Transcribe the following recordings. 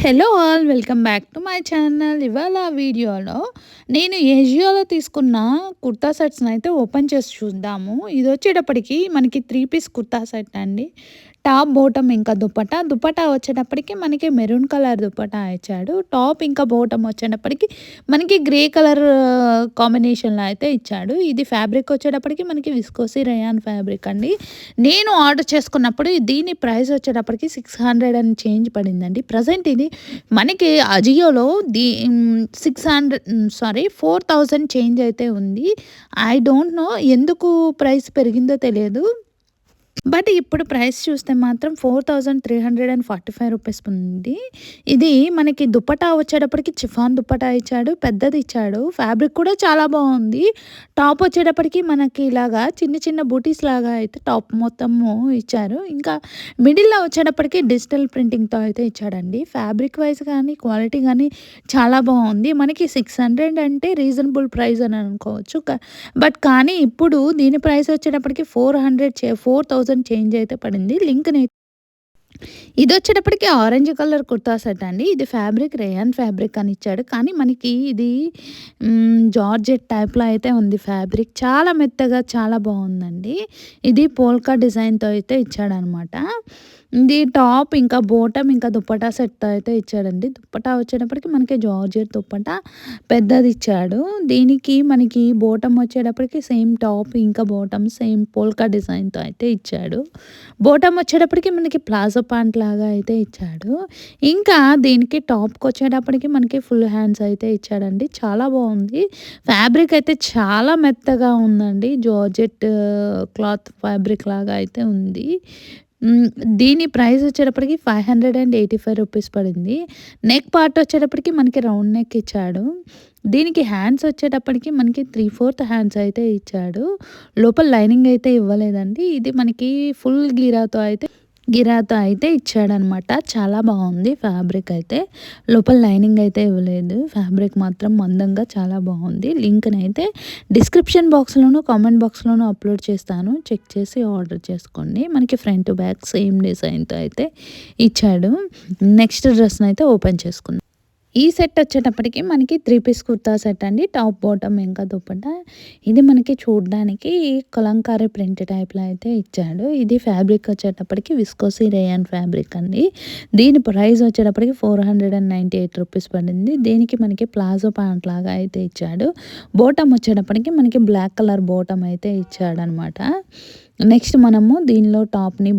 Hello all welcome back to my channel. ఇవాళ వీడియోలో నేను ఏజియోలో తీసుకున్న కుర్తా సెట్స్ని అయితే ఓపెన్ చేసి చూద్దాము. ఇది వచ్చేటప్పటికి మనకి 3 పీస్ కుర్తా సెట్ అండి. టాప్ బాటమ్ ఇంకా దుపట్టా. దుపట్టా వచ్చేటప్పటికి మనకి మెరూన్ కలర్ దుపట్టా ఇచ్చాడు. టాప్ ఇంకా బాటమ్ వచ్చేటప్పటికి మనకి గ్రే కలర్ కాంబినేషన్లో అయితే ఇచ్చాడు. ఇది ఫ్యాబ్రిక్ వచ్చేటప్పటికి మనకి విస్కోసి రేయాన్ ఫ్యాబ్రిక్ అండి. నేను ఆర్డర్ చేసుకున్నప్పుడు దీని ప్రైస్ వచ్చేటప్పటికి 600 అండ్ చేంజ్ పడిందండి. ప్రజెంట్ ఇది మనకి అజియోలో 4000 చేంజ్ అయితే ఉంది. ఐ డోంట్ నో ఎందుకు ప్రైస్ పెరిగిందో తెలియదు. బట్ ఇప్పుడు ప్రైస్ చూస్తే మాత్రం 4345 రూపీస్ ఉంది. ఇది మనకి దుపట్టా వచ్చేటప్పటికి చిఫాన్ దుపట్టా ఇచ్చాడు. పెద్దది ఇచ్చాడు. ఫ్యాబ్రిక్ కూడా చాలా బాగుంది. టాప్ వచ్చేటప్పటికి మనకి ఇలాగా చిన్న చిన్న బూటీస్ లాగా అయితే టాప్ మొత్తము ఇచ్చారు. ఇంకా మిడిల్లో వచ్చేటప్పటికి డిజిటల్ ప్రింటింగ్తో అయితే ఇచ్చాడండి. ఫ్యాబ్రిక్ వైజ్ కానీ క్వాలిటీ కానీ చాలా బాగుంది. మనకి 600 అంటే రీజనబుల్ ప్రైస్ అని అనుకోవచ్చు. బట్ కానీ ఇప్పుడు దీని ప్రైస్ వచ్చేటప్పటికి 4000 చేంజ్ అయితే పడింది. లింక్ని ఇది వచ్చేటప్పటికి ఆరెంజ్ కలర్ కుర్తా సెట్ అండి. ఇది ఫ్యాబ్రిక్ రేయాన్ ఫ్యాబ్రిక్ అని ఇచ్చాడు. కానీ మనకి ఇది జార్జెట్ టైప్లో అయితే ఉంది. ఫ్యాబ్రిక్ చాలా మెత్తగా చాలా బాగుందండి. ఇది పోల్కా డిజైన్తో అయితే ఇచ్చాడనమాట. ఇది టాప్ ఇంకా బాటమ్ ఇంకా దుపట్టా సెట్తో అయితే ఇచ్చాడండి. దుపట్టా వచ్చేటప్పటికి మనకి జార్జెట్ దుపట్టా పెద్దది ఇచ్చాడు. దీనికి మనకి బాటమ్ వచ్చేటప్పటికి సేమ్ టాప్ ఇంకా బాటమ్ సేమ్ పోల్కా డిజైన్తో అయితే ఇచ్చాడు. బాటమ్ వచ్చేటప్పటికి మనకి ప్లాజో ప్యాంట్ లాగా అయితే ఇచ్చాడు. ఇంకా దీనికి టాప్కి వచ్చేటప్పటికి మనకి ఫుల్ హ్యాండ్స్ అయితే ఇచ్చాడండి. చాలా బాగుంది. ఫ్యాబ్రిక్ అయితే చాలా మెత్తగా ఉందండి. జార్జెట్ క్లాత్ ఫ్యాబ్రిక్ లాగా అయితే ఉంది. దీని ప్రైస్ వచ్చేటప్పటికి 585 రూపీస్ పడింది. నెక్ పార్ట్ వచ్చేటప్పటికి మనకి రౌండ్ నెక్ ఇచ్చాడు. దీనికి హ్యాండ్స్ వచ్చేటప్పటికి మనకి 3/4 హ్యాండ్స్ అయితే ఇచ్చాడు. లోపల లైనింగ్ అయితే ఇవ్వలేదండి. ఇది మనకి ఫుల్ గిరాతో అయితే ఇచ్చాడనమాట. చాలా బాగుంది ఫ్యాబ్రిక్ అయితే. లోపల లైనింగ్ అయితే ఇవ్వలేదు. ఫ్యాబ్రిక్ మాత్రం మందంగా చాలా బాగుంది. లింక్ని అయితే డిస్క్రిప్షన్ బాక్స్లోను కామెంట్ బాక్స్లోను అప్లోడ్ చేస్తాను. చెక్ చేసి ఆర్డర్ చేసుకోండి. మనకి ఫ్రంట్ బ్యాక్ సేమ్ డిజైన్తో అయితే ఇచ్చాడు. నెక్స్ట్ డ్రెస్ని అయితే ఓపెన్ చేసుకుందాం. ఈ సెట్ వచ్చేటప్పటికి మనకి 3 పీస్ కుర్తా సెట్ అండి. టాప్ బాటమ్ ఇంకా దుపట్టా. ఇది మనకి చూడడానికి కలంకారీ ప్రింట్ టైప్లో అయితే ఇచ్చాడు. ఇది ఫ్యాబ్రిక్ వచ్చేటప్పటికి విస్కోసి రేయాన్ ఫ్యాబ్రిక్ అండి. దీని ప్రైస్ వచ్చేటప్పటికి 498 రూపీస్ పడింది. దీనికి మనకి ప్లాజో ప్యాంట్ లాగా అయితే ఇచ్చాడు. బాటమ్ వచ్చేటప్పటికి మనకి బ్లాక్ కలర్ బాటమ్ అయితే ఇచ్చాడనమాట. నెక్స్ట్ మనము దీనిలో టాప్ని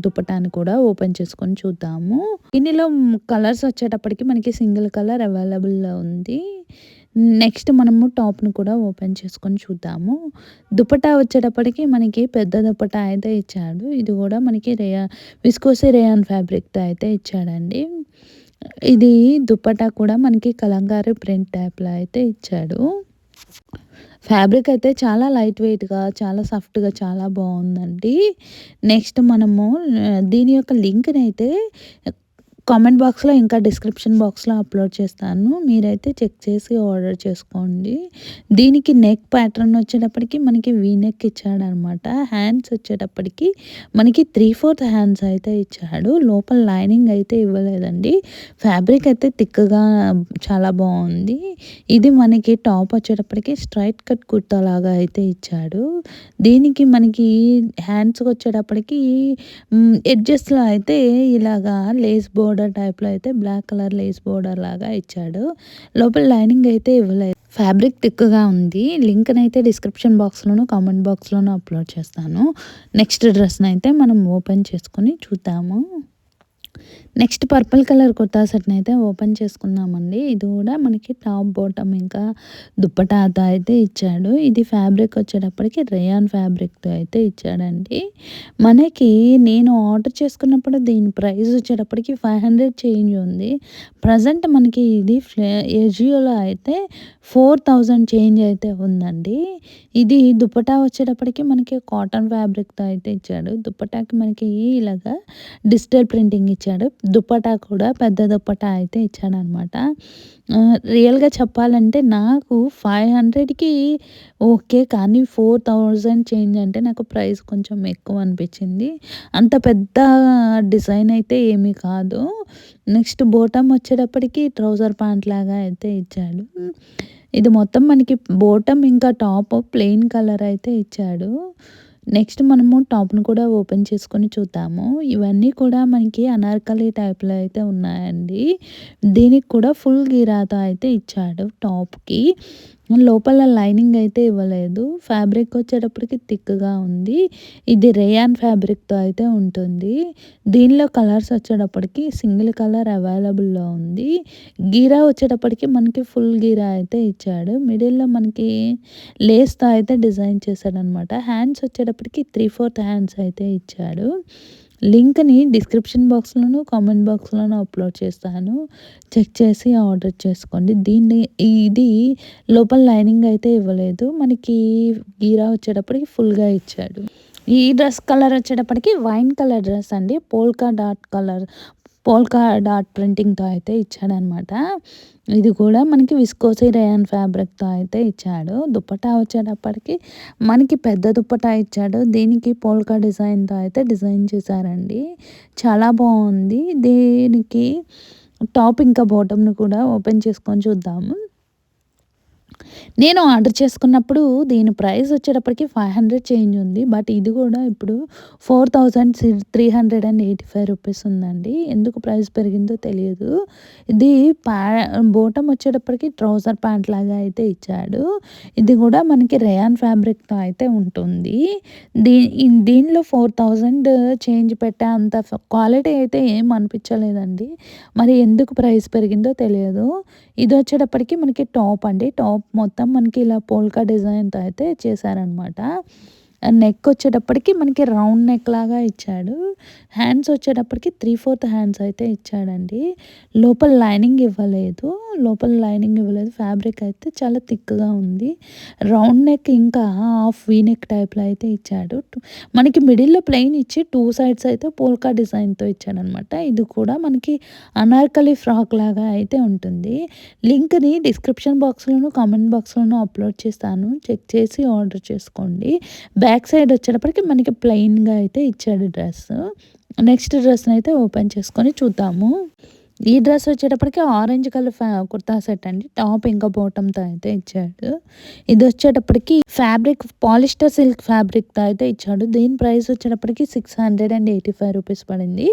దుపట్టాని కూడా ఓపెన్ చేసుకొని చూద్దాము. దీనిలో కలర్స్ వచ్చేటప్పటికి మనకి సింగిల్ కలర్ అవైలబుల్లో ఉంది. నెక్స్ట్ మనము టాప్ని కూడా ఓపెన్ చేసుకొని చూద్దాము. దుపట్టా వచ్చేటప్పటికి మనకి పెద్ద దుపట్టా అయితే ఇచ్చాడు. ఇది కూడా మనకి విస్కోసి రేయాన్ ఫ్యాబ్రిక్తో అయితే ఇచ్చాడండి. ఇది దుపట్టా కూడా మనకి కలంకారీ ప్రింట్ టైప్లో అయితే ఇచ్చాడు. ఫ్యాబ్రిక్ అయితే చాలా లైట్ వెయిట్‌గా, చాలా సాఫ్ట్‌గా చాలా బాగుందండి. నెక్స్ట్ మనము దీని యొక్క లింక్‌నైతే కామెంట్ బాక్స్‌లో ఇంకా డిస్క్రిప్షన్ బాక్స్‌లో అప్లోడ్ చేస్తాను. మీరైతే చెక్ చేసి ఆర్డర్ చేసుకోండి. దీనికి నెక్ ప్యాటర్న్ వచ్చేటప్పటికి మనకి వీ నెక్ ఇచ్చాడనమాట. హ్యాండ్స్ వచ్చేటప్పటికి మనకి 3/4 హ్యాండ్స్ అయితే ఇచ్చాడు. లోపల లైనింగ్ అయితే ఇవ్వలేదండి. ఫ్యాబ్రిక్ అయితే థిక్‌గా చాలా బాగుంది. ఇది మనకి టాప్ వచ్చేటప్పటికి స్ట్రైట్ కట్ కుర్తా లాగా అయితే ఇచ్చాడు. దీనికి మనకి హ్యాండ్స్‌కి వచ్చేటప్పటికి ఎడ్జెస్‌లో అయితే ఇలాగా లేస్ బోర్డర్ టైప్లో అయితే బ్లాక్ కలర్ లేస్ బోర్డర్ లాగా ఇచ్చాడు. లోపల లైనింగ్ అయితే ఇవ్వలేదు. ఫ్యాబ్రిక్ థిక్‌గా ఉంది. లింక్ని అయితే డిస్క్రిప్షన్ బాక్స్లోను కామెంట్ బాక్స్లోను అప్లోడ్ చేస్తాను. నెక్స్ట్ డ్రెస్ని అయితే మనం ఓపెన్ చేసుకొని చూద్దాము. నెక్స్ట్ పర్పుల్ కలర్ కుర్తా సెట్ని అయితే ఓపెన్ చేసుకుందామండి. ఇది కూడా మనకి టాప్ బాటమ్ ఇంకా దుపట్టాతో అయితే ఇచ్చాడు. ఇది ఫ్యాబ్రిక్ వచ్చేటప్పటికి రేయాన్ ఫ్యాబ్రిక్తో అయితే ఇచ్చాడండి. మనకి నేను ఆర్డర్ చేసుకున్నప్పుడు దీని ప్రైస్ వచ్చేటప్పటికి 500 చేంజ్ ఉంది. ప్రజెంట్ మనకి ఇది ఏజియోలో అయితే 4000 చేంజ్ అయితే ఉందండి. ఇది దుపట్టా వచ్చేటప్పటికి మనకి కాటన్ ఫ్యాబ్రిక్తో అయితే ఇచ్చాడు. దుపట్టాకి మనకి ఇలాగా డిజిటల్ ప్రింటింగ్ ఇచ్చాడు. దుప్పటా కూడా పెద్ద దుప్పటా అయితే ఇచ్చాడనమాట. రియల్‌గా చెప్పాలంటే నాకు 500కి ఓకే. కానీ 4000 చేంజ్ అంటే నాకు ప్రైస్ కొంచెం ఎక్కువ అనిపించింది. అంత పెద్ద డిజైన్ అయితే ఏమీ కాదు. నెక్స్ట్ బోటమ్ వచ్చేటప్పటికి ట్రౌజర్ ప్యాంట్ లాగా అయితే ఇచ్చాడు. ఇది మొత్తం మనకి బోటమ్ ఇంకా టాప్ ప్లెయిన్ కలర్ అయితే ఇచ్చాడు. నెక్స్ట్ మనము టాప్‌ని కూడా ఓపెన్ చేసుకొని చూద్దాము. ఇవన్నీ కూడా మనకి అనార్కలి టైప్‌లో అయితే ఉన్నాయండి. దీనికి కూడా ఫుల్ గీరాతో అయితే ఇచ్చాడు టాప్‌కి. లోపల లైనింగ్ అయితే ఇవ్వలేదు. ఫ్యాబ్రిక్ వచ్చేటప్పటికి థిక్‌గా ఉంది. ఇది రేయాన్ ఫ్యాబ్రిక్‌తో అయితే ఉంటుంది. దీనిలో కలర్స్ వచ్చేటప్పటికి సింగిల్ కలర్ అవైలబుల్‌లో ఉంది. గీరా వచ్చేటప్పటికి మనకి ఫుల్ గీరా అయితే ఇచ్చాడు. మిడిల్‌లో మనకి లేస్‌తో అయితే డిజైన్ చేశాడనమాట. హ్యాండ్స్ వచ్చేటప్పటికి 3/4 హ్యాండ్స్ అయితే ఇచ్చాడు. లింక్‌ని డిస్క్రిప్షన్ బాక్స్‌లోను, కామెంట్ బాక్స్‌లోను అప్‌లోడ్ చేస్తాను. చెక్ చేసి ఆర్డర్ చేసుకోండి. ఇది లోపల లైనింగ్ అయితే ఇవ్వలేదు. మనకి గీరా వచ్చేటప్పటికి ఫుల్‌గా ఇచ్చాడు. ఈ డ్రెస్ కలర్ వచ్చేటప్పటికి వైన్ కలర్ డ్రెస్ అండి. పోల్కా డాట్ ప్రింటింగ్‌తో అయితే ఇచ్చాడనమాట. ఇది కూడా మనకి విస్కోసి రేయాన్ ఫ్యాబ్రిక్‌తో అయితే ఇచ్చాడు. దుపట్టా వచ్చేటప్పటికి మనకి పెద్ద దుపట్టా ఇచ్చాడు. దీనికి పోల్కా డిజైన్‌తో అయితే డిజైన్ చేశారండి. చాలా బావుంది. దీనికి టాప్ ఇంకా బాటమ్‌ని కూడా ఓపెన్ చేసుకొని చూద్దాము. నేను ఆర్డర్ చేసుకున్నప్పుడు దీని ప్రైస్ వచ్చేటప్పటికి 500 చేంజ్ ఉంది. బట్ ఇది కూడా ఇప్పుడు 4385 రూపీస్ ఉందండి. ఎందుకు ప్రైస్ పెరిగిందో తెలియదు. ఇది బోటమ్ వచ్చేటప్పటికి ట్రౌజర్ ప్యాంట్ లాగా అయితే ఇచ్చాడు. ఇది కూడా మనకి రేయాన్ ఫ్యాబ్రిక్‌తో అయితే ఉంటుంది. దీనిలో 4000 చేంజ్ పెట్టే అంత క్వాలిటీ అయితే ఏం అనిపించలేదండి. మరి ఎందుకు ప్రైస్ పెరిగిందో తెలియదు. ఇది వచ్చేటప్పటికి మనకి టాప్ అండి. టాప్ మొత్తం మనకి ఇలా పోల్కా డిజైన్‌తో అయితే చేశారనమాట. నెక్ వచ్చేటప్పటికి మనకి రౌండ్ నెక్ లాగా ఇచ్చాడు. హ్యాండ్స్ వచ్చేటప్పటికి 3/4 హ్యాండ్స్ అయితే ఇచ్చాడండి. లోపల లైనింగ్ ఇవ్వలేదు. ఫ్యాబ్రిక్ అయితే చాలా థిక్‌గా ఉంది. రౌండ్ నెక్ ఇంకా హాఫ్ వీ నెక్ టైప్‌లో అయితే ఇచ్చాడు. మనకి మిడిల్‌లో ప్లెయిన్ ఇచ్చి 2 సైడ్స్ అయితే పోల్కా డిజైన్‌తో ఇచ్చాడనమాట. ఇది కూడా మనకి అనార్కలి ఫ్రాక్ లాగా అయితే ఉంటుంది. లింక్‌ని డిస్క్రిప్షన్ బాక్స్‌లోను, కామెంట్ బాక్స్‌లోను అప్‌లోడ్ చేస్తాను. చెక్ చేసి ఆర్డర్ చేసుకోండి. బ్యాక్ సైడ్ వచ్చేటప్పటికి మనకి ప్లెయిన్‌గా అయితే ఇచ్చాడు డ్రెస్. నెక్స్ట్ డ్రెస్‌నైతే ఓపెన్ చేసుకొని చూద్దాము. ఈ డ్రెస్ వచ్చేటప్పటికి ఆరెంజ్ కలర్ కుర్తా సెట్ అండి. టాప్ ఇంకా బాటమ్‌తో అయితే ఇచ్చాడు. ఇది వచ్చేటప్పటికి ఫ్యాబ్రిక్ పాలిస్టర్ సిల్క్ ఫ్యాబ్రిక్‌తో అయితే ఇచ్చాడు. దీని ప్రైస్ వచ్చేటప్పటికి 685 రూపీస్ పడింది.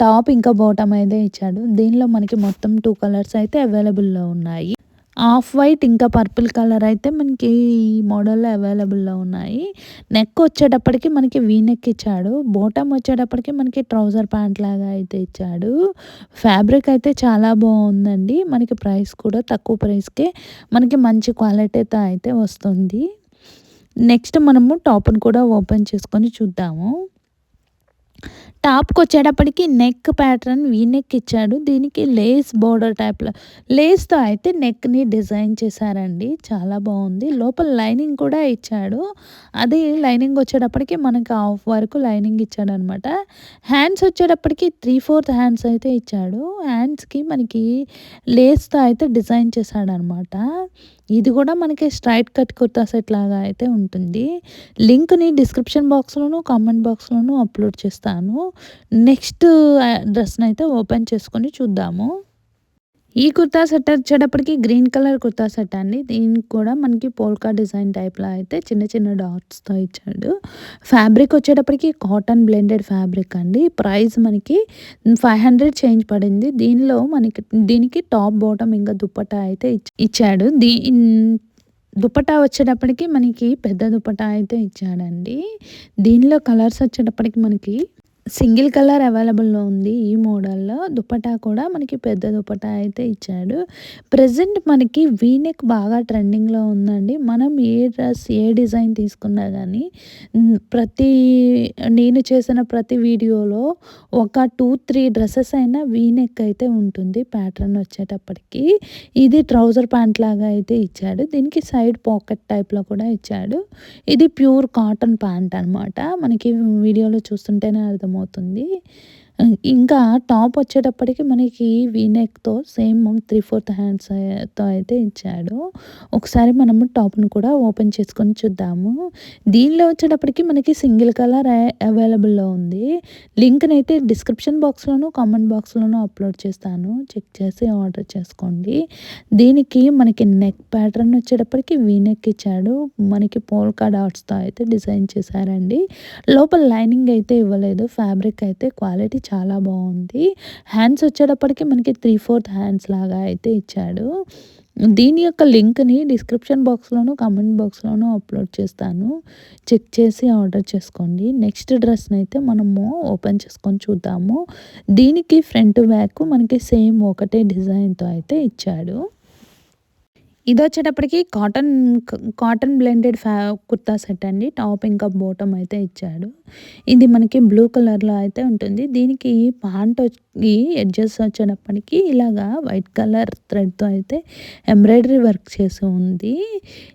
టాప్ ఇంకా బాటమ్ అయితే ఇచ్చాడు. దీనిలో మనకి మొత్తం 2 కలర్స్ అయితే అవైలబుల్‌లో ఉన్నాయి. ఆఫ్ వైట్ ఇంకా పర్పుల్ కలర్ అయితే మనకి ఈ మోడల్‌లో అవైలబుల్‌లో ఉన్నాయి. నెక్ వచ్చేటప్పటికి మనకి వీ నెక్ ఇచ్చాడు. బాటమ్ వచ్చేటప్పటికి మనకి ట్రౌజర్ ప్యాంట్ లాగా అయితే ఇచ్చాడు. ఫ్యాబ్రిక్ అయితే చాలా బాగుందండి. మనకి ప్రైస్ కూడా తక్కువ ప్రైస్‌కే మనకి మంచి క్వాలిటీతో అయితే వస్తుంది. నెక్స్ట్ మనము టాప్‌ని కూడా ఓపెన్ చేసుకొని చూద్దాము. టాప్‌కొచ్చేటప్పటికి నెక్ ప్యాటర్న్ వీ నెక్ ఇచ్చాడు. దీనికి లేస్ బోర్డర్ టైప్‌లో లేస్‌తో అయితే నెక్‌ని డిజైన్ చేశారండి. చాలా బాగుంది. లోపల లైనింగ్ కూడా ఇచ్చాడు. అది లైనింగ్ వచ్చేటప్పటికి మనకి హాఫ్ వరకు లైనింగ్ ఇచ్చాడనమాట. హ్యాండ్స్ వచ్చేటప్పటికి 3/4 హ్యాండ్స్ అయితే ఇచ్చాడు. హ్యాండ్స్‌కి మనకి లేస్‌తో అయితే డిజైన్ చేశాడనమాట. ఇది కూడా మనకి స్ట్రైట్ కట్ కుర్తా సెట్ లాగా అయితే ఉంటుంది. లింక్‌ని డిస్క్రిప్షన్ బాక్స్‌లోను, కామెంట్ బాక్స్‌లోను అప్‌లోడ్ చేస్తాను. నెక్స్ట్ డ్రెస్‌నైతే ఓపెన్ చేసుకొని చూద్దాము. ఈ కుర్తా సెట్ వచ్చేటప్పటికి గ్రీన్ కలర్ కుర్తా సెట్ అండి. దీనికి కూడా మనకి పోల్కా డిజైన్ టైప్‌లో అయితే చిన్న చిన్న డాట్స్‌తో ఇచ్చాడు. ఫ్యాబ్రిక్ వచ్చేటప్పటికి కాటన్ బ్లెండెడ్ ఫ్యాబ్రిక్ అండి. ప్రైస్ మనకి 500 చేంజ్ పడింది. దీనికి టాప్, బాటమ్ ఇంకా దుపట్టా అయితే ఇచ్చాడు. దుపట్టా వచ్చేటప్పటికి మనకి పెద్ద దుపట్టా అయితే ఇచ్చాడండి. దీనిలో కలర్స్ వచ్చేటప్పటికి మనకి సింగిల్ కలర్ అవైలబుల్‌లో ఉంది. ఈ మోడల్‌లో దుపట్టా కూడా మనకి పెద్ద దుపట్టా అయితే ఇచ్చాడు. ప్రెజెంట్ మనకి వీ నెక్ బాగా ట్రెండింగ్‌లో ఉందండి. మనం ఏ డిజైన్ తీసుకున్నా గానీ నేను చేసిన ప్రతి వీడియోలో ఒక 2, 3 డ్రెసెస్ అయినా వీ నెక్ అయితే ఉంటుంది ప్యాటర్న్ వచ్చేటప్పటికి. ఇది ట్రౌజర్ ప్యాంట్ లాగా అయితే ఇచ్చాడు. దీనికి సైడ్ పాకెట్ టైప్‌లో కూడా ఇచ్చాడు. ఇది ప్యూర్ కాటన్ ప్యాంట్ అనమాట. మనకి వీడియోలో చూస్తుంటేనే అర్థమవుతుంది. ఇంకా టాప్ వచ్చేటప్పటికి మనకి వీ నెక్‌తో సేమ్ 3/4 హ్యాండ్స్ తో అయితే ఇచ్చాడు. ఒకసారి మనము టాప్‌ని కూడా ఓపెన్ చేసుకొని చూద్దాము. దీనిలో వచ్చేటప్పటికి మనకి సింగిల్ కలర్ అవైలబుల్‌లో ఉంది. లింక్‌నైతే డిస్క్రిప్షన్ బాక్స్‌లోను, కామెంట్ బాక్స్‌లోను అప్‌లోడ్ చేస్తాను. చెక్ చేసి ఆర్డర్ చేసుకోండి. దీనికి మనకి నెక్ ప్యాటర్న్ వచ్చేటప్పటికి వీ నెక్ ఇచ్చాడు. మనకి పోల్కా డాట్స్‌తో అయితే డిజైన్ చేశారండి. లోపల లైనింగ్ అయితే ఇవ్వలేదు. ఫ్యాబ్రిక్ అయితే క్వాలిటీ చాలా బావుంది. హ్యాండ్స్ వచ్చేటప్పటికి మనకి 3/4 హ్యాండ్స్ లాగా అయితే ఇచ్చాడు. దీని యొక్క లింక్‌ని డిస్క్రిప్షన్ బాక్స్‌లోను, కామెంట్ బాక్స్‌లోను అప్‌లోడ్ చేస్తాను. చెక్ చేసి ఆర్డర్ చేసుకోండి. నెక్స్ట్ డ్రెస్‌నైతే మనము ఓపెన్ చేసుకొని చూద్దాము. దీనికి ఫ్రంట్, బ్యాక్ మనకి సేమ్ ఒకటే డిజైన్‌తో అయితే ఇచ్చాడు. ఇదొచ్చేటప్పటికి కాటన్ బ్లెండెడ్ కుర్తా సెట్ అండి. టాప్ ఇంకా బాటమ్ అయితే ఇచ్చాడు. ఇది మనకి బ్లూ కలర్‌లో అయితే ఉంటుంది. దీనికి ఈ ఎడ్జెస్ వచ్చేటప్పటికి ఇలాగా వైట్ కలర్ థ్రెడ్‌తో అయితే ఎంబ్రాయిడరీ వర్క్ చేసి ఉంది.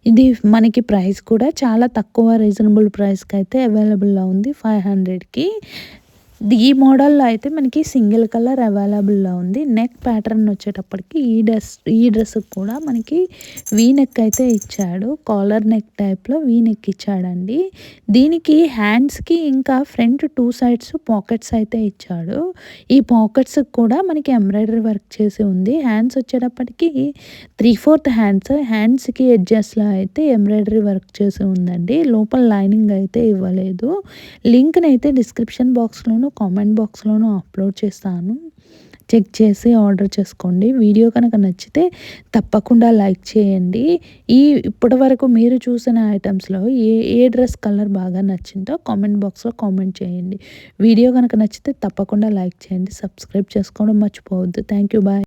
ఇది మనకి ప్రైస్ కూడా చాలా తక్కువ రీజనబుల్ ప్రైస్‌కైతే అవైలబుల్‌లో ఉంది. 500కి. ఈ మోడల్‌లో అయితే మనకి సింగిల్ కలర్ అవైలబుల్‌లో ఉంది. నెక్ ప్యాటర్న్ వచ్చేటప్పటికి ఈ డ్రెస్‌కి కూడా మనకి వీ నెక్ అయితే ఇచ్చాడు. కాలర్ నెక్ టైప్‌లో వీ నెక్ ఇచ్చాడండి. దీనికి హ్యాండ్స్‌కి ఇంకా ఫ్రంట్ 2 సైడ్స్ పాకెట్స్ అయితే ఇచ్చాడు. ఈ పాకెట్స్‌కి కూడా మనకి ఎంబ్రాయిడరీ వర్క్ చేసి ఉంది. హ్యాండ్స్ వచ్చేటప్పటికి 3/4 హ్యాండ్స్. హ్యాండ్స్‌కి ఎడ్జెస్‌లో అయితే ఎంబ్రాయిడరీ వర్క్ చేసి ఉందండి. లోపల లైనింగ్ అయితే ఇవ్వలేదు. లింక్‌నైతే డిస్క్రిప్షన్ బాక్స్‌లోను, కామెంట్ బాక్స్‌లోను అప్‌లోడ్ చేస్తాను. చెక్ చేసి ఆర్డర్ చేసుకోండి. వీడియో కనుక నచ్చితే తప్పకుండా లైక్ చేయండి. ఇప్పటివరకు మీరు చూసిన ఐటెమ్స్‌లో ఏ డ్రెస్ కలర్ బాగా నచ్చిందో కామెంట్ బాక్స్‌లో కామెంట్ చేయండి. వీడియో గనక నచ్చితే తప్పకుండా లైక్ చేయండి. సబ్స్క్రైబ్ చేసుకోవడం మర్చిపోవద్దు. Thank you. బాయ్.